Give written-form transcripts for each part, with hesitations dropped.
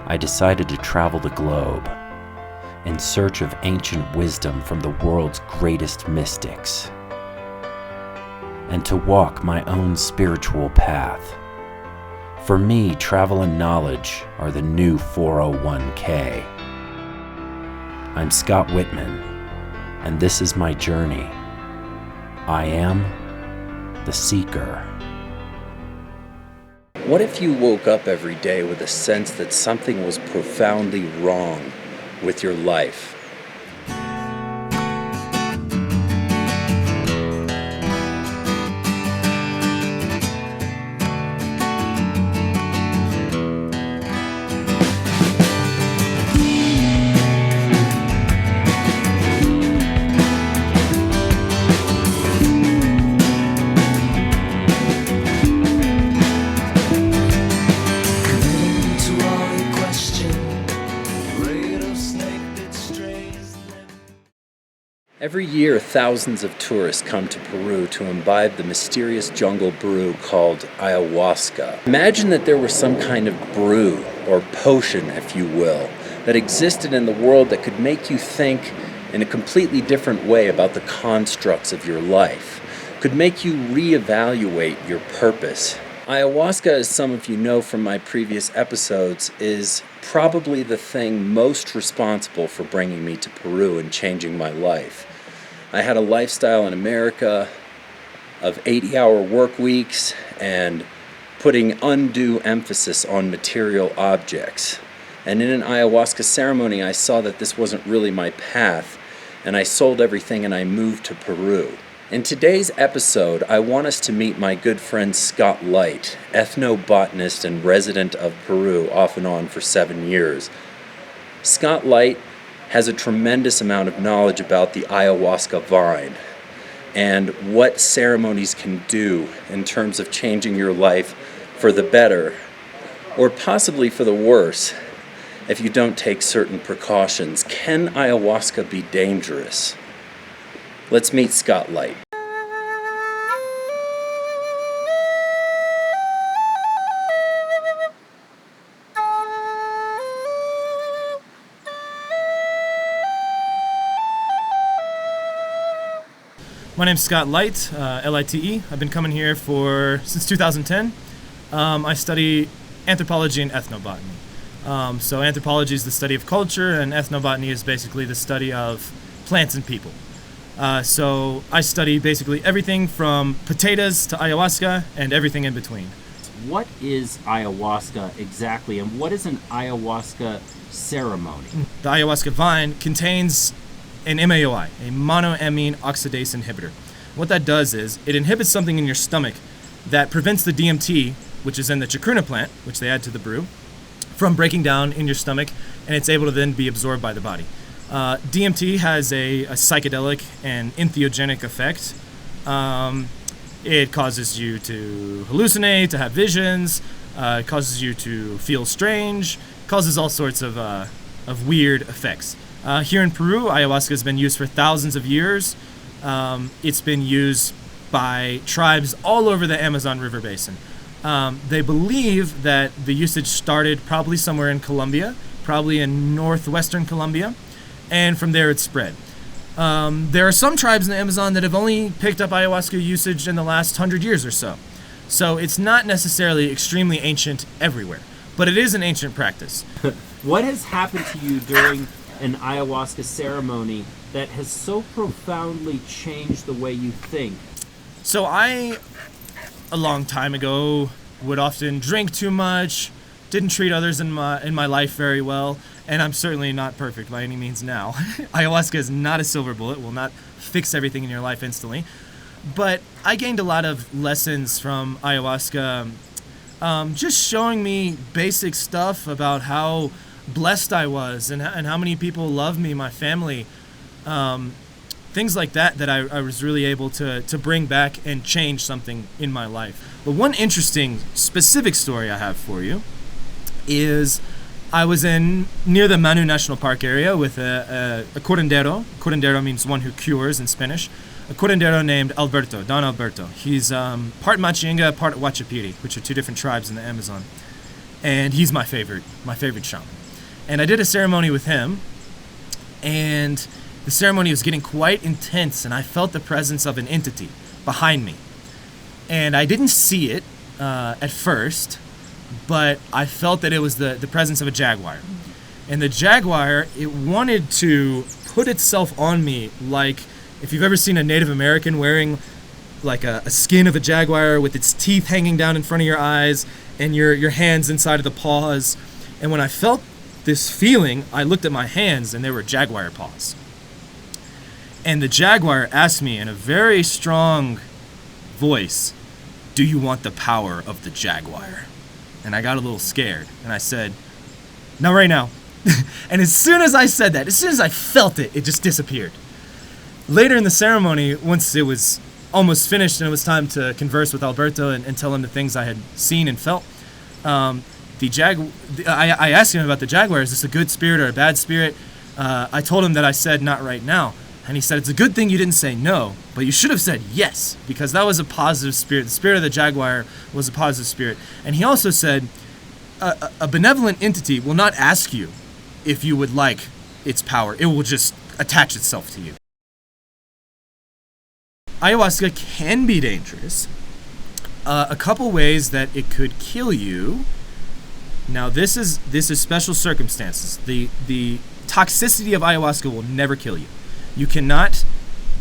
I decided to travel the globe in search of ancient wisdom from the world's greatest mystics, and to walk my own spiritual path. For me, travel and knowledge are the new 401k. I'm Scott Whitman, and this is my journey. I am the Seeker. What if you woke up every day with a sense that something was profoundly wrong with your life? Every year, thousands of tourists come to Peru to imbibe the mysterious jungle brew called Ayahuasca. Imagine that there was some kind of brew, or potion if you will, that existed in the world that could make you think in a completely different way about the constructs of your life, could make you reevaluate your purpose. Ayahuasca, as some of you know from my previous episodes, is probably the thing most responsible for bringing me to Peru and changing my life. I had a lifestyle in America of 80-hour work weeks and putting undue emphasis on material objects. And in an ayahuasca ceremony, I saw that this wasn't really my path, and I sold everything and I moved to Peru. In today's episode, I want us to meet my good friend Scott Light, ethnobotanist and resident of Peru off and on for 7 years. Scott Light has a tremendous amount of knowledge about the ayahuasca vine and what ceremonies can do in terms of changing your life for the better, or possibly for the worse, if you don't take certain precautions. Can ayahuasca be dangerous? Let's meet Scott Light. My name's Scott Light, L-I-T-E. I've been coming here since 2010. I study anthropology and ethnobotany. So anthropology is the study of culture, and ethnobotany is basically the study of plants and people. So I study basically everything from potatoes to ayahuasca and everything in between. What is ayahuasca exactly, and what is an ayahuasca ceremony? The ayahuasca vine contains an MAOI, a monoamine oxidase inhibitor. What that does is it inhibits something in your stomach that prevents the DMT, which is in the chacruna plant, which they add to the brew, from breaking down in your stomach, and it's able to then be absorbed by the body. DMT has a psychedelic and entheogenic effect. It causes you to hallucinate, to have visions, it causes you to feel strange, causes all sorts of weird effects. Here in Peru, ayahuasca has been used for thousands of years. It's been used by tribes all over the Amazon River Basin. They believe that the usage started probably somewhere in Colombia, probably in northwestern Colombia, and from there it spread. There are some tribes in the Amazon that have only picked up ayahuasca usage in the last 100 years or so. So it's not necessarily extremely ancient everywhere, but it is an ancient practice. What has happened to you during an ayahuasca ceremony that has so profoundly changed the way you think? So I, a long time ago, would often drink too much, didn't treat others in my life very well, and I'm certainly not perfect by any means now. Ayahuasca is not a silver bullet, will not fix everything in your life instantly. But I gained a lot of lessons from ayahuasca, just showing me basic stuff about how blessed I was and how many people love me, my family, things like that I was really able to bring back and change something in my life. But one interesting specific story I have for you is I was near the Manu National Park area with a curandero. Curandero means one who cures in Spanish. A curandero named Alberto, Don Alberto. He's part Machinga, part Huachapiri, which are two different tribes in the Amazon. And he's my favorite shaman. And I did a ceremony with him, and the ceremony was getting quite intense, and I felt the presence of an entity behind me. And I didn't see it at first, but I felt that it was the presence of a jaguar. And the jaguar, it wanted to put itself on me, like if you've ever seen a Native American wearing like a skin of a jaguar with its teeth hanging down in front of your eyes and your hands inside of the paws. And when I felt this feeling, I looked at my hands and they were jaguar paws. And the jaguar asked me in a very strong voice, "Do you want the power of the jaguar?" And I got a little scared and I said, "Not right now." And as soon as I said that, as soon as I felt it, it just disappeared. Later in the ceremony, once it was almost finished and it was time to converse with Alberto and tell him the things I had seen and felt, I asked him about the jaguar. Is this a good spirit or a bad spirit? I told him that I said not right now. And he said, "It's a good thing you didn't say no, but you should have said yes, because that was a positive spirit. The spirit of the jaguar was a positive spirit." And he also said, a benevolent entity will not ask you if you would like its power. It will just attach itself to you. Ayahuasca can be dangerous. A couple ways that it could kill you. Now, this is special circumstances. The toxicity of ayahuasca will never kill you. You cannot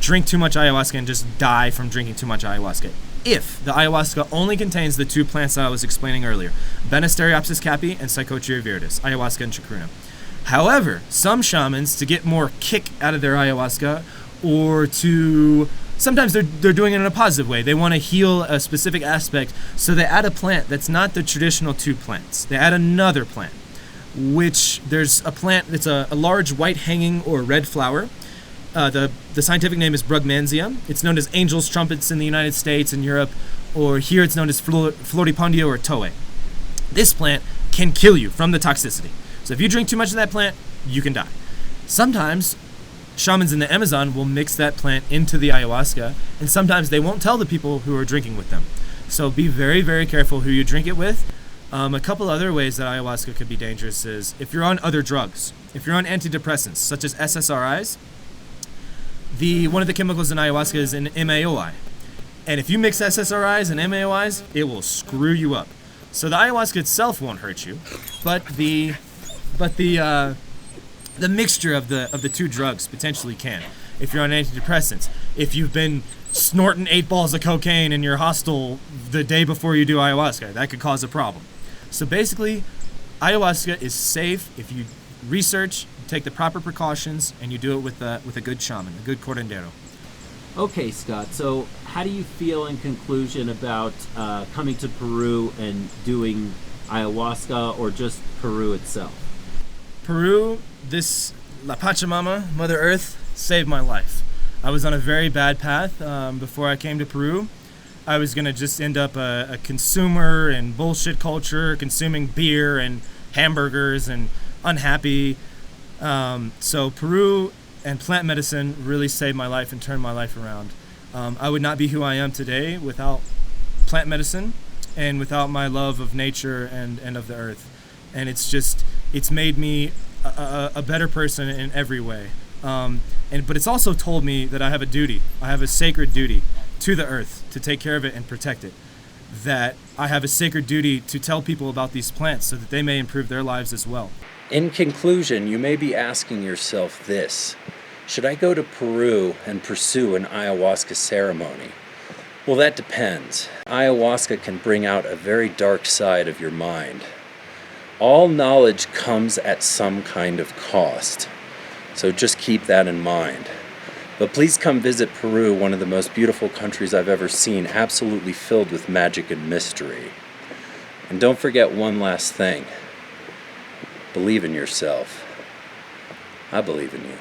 drink too much ayahuasca and just die from drinking too much ayahuasca. If the ayahuasca only contains the two plants that I was explaining earlier, Banisteriopsis caapi and Psychotria viridis, ayahuasca and chacruna. However, some shamans, to get more kick out of their ayahuasca, or to sometimes they're doing it in a positive way. They want to heal a specific aspect, so they add a plant that's not the traditional two plants. They add another plant, which there's a plant that's a large white hanging or red flower. The scientific name is Brugmansia. It's known as angel's trumpets in the United States and Europe, or here it's known as Floripondio or Toei. This plant can kill you from the toxicity. So if you drink too much of that plant, you can die. Sometimes shamans in the Amazon will mix that plant into the ayahuasca, and sometimes they won't tell the people who are drinking with them. So be very, very careful who you drink it with. A couple other ways that ayahuasca could be dangerous is if you're on other drugs. If you're on antidepressants, such as SSRIs, one of the chemicals in ayahuasca is an MAOI. And if you mix SSRIs and MAOIs, it will screw you up. So the ayahuasca itself won't hurt you, but the mixture of the two drugs potentially can. If you're on antidepressants, if you've been snorting 8 balls of cocaine in your hostel the day before you do ayahuasca, that could cause a problem. So basically, ayahuasca is safe if you research, take the proper precautions, and you do it with a good shaman, a good curandero. Okay, Scott, so how do you feel in conclusion about coming to Peru and doing ayahuasca, or just Peru itself? Peru, La Pachamama, Mother Earth, saved my life. I was on a very bad path before I came to Peru. I was going to just end up a consumer in bullshit culture, consuming beer and hamburgers and unhappy. So Peru and plant medicine really saved my life and turned my life around. I would not be who I am today without plant medicine and without my love of nature and of the earth. And it's made me a better person in every way. But it's also told me that I have a duty. I have a sacred duty to the earth to take care of it and protect it. That I have a sacred duty to tell people about these plants so that they may improve their lives as well. In conclusion, you may be asking yourself this: should I go to Peru and pursue an ayahuasca ceremony? Well, that depends. Ayahuasca can bring out a very dark side of your mind. All knowledge comes at some kind of cost, so just keep that in mind. But please come visit Peru, one of the most beautiful countries I've ever seen, absolutely filled with magic and mystery. And don't forget one last thing. Believe in yourself. I believe in you.